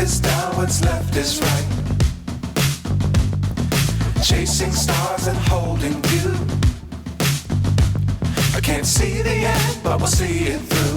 is down, what's left is right. Chasing stars and holding you. I can't see the end, but we'll see it through.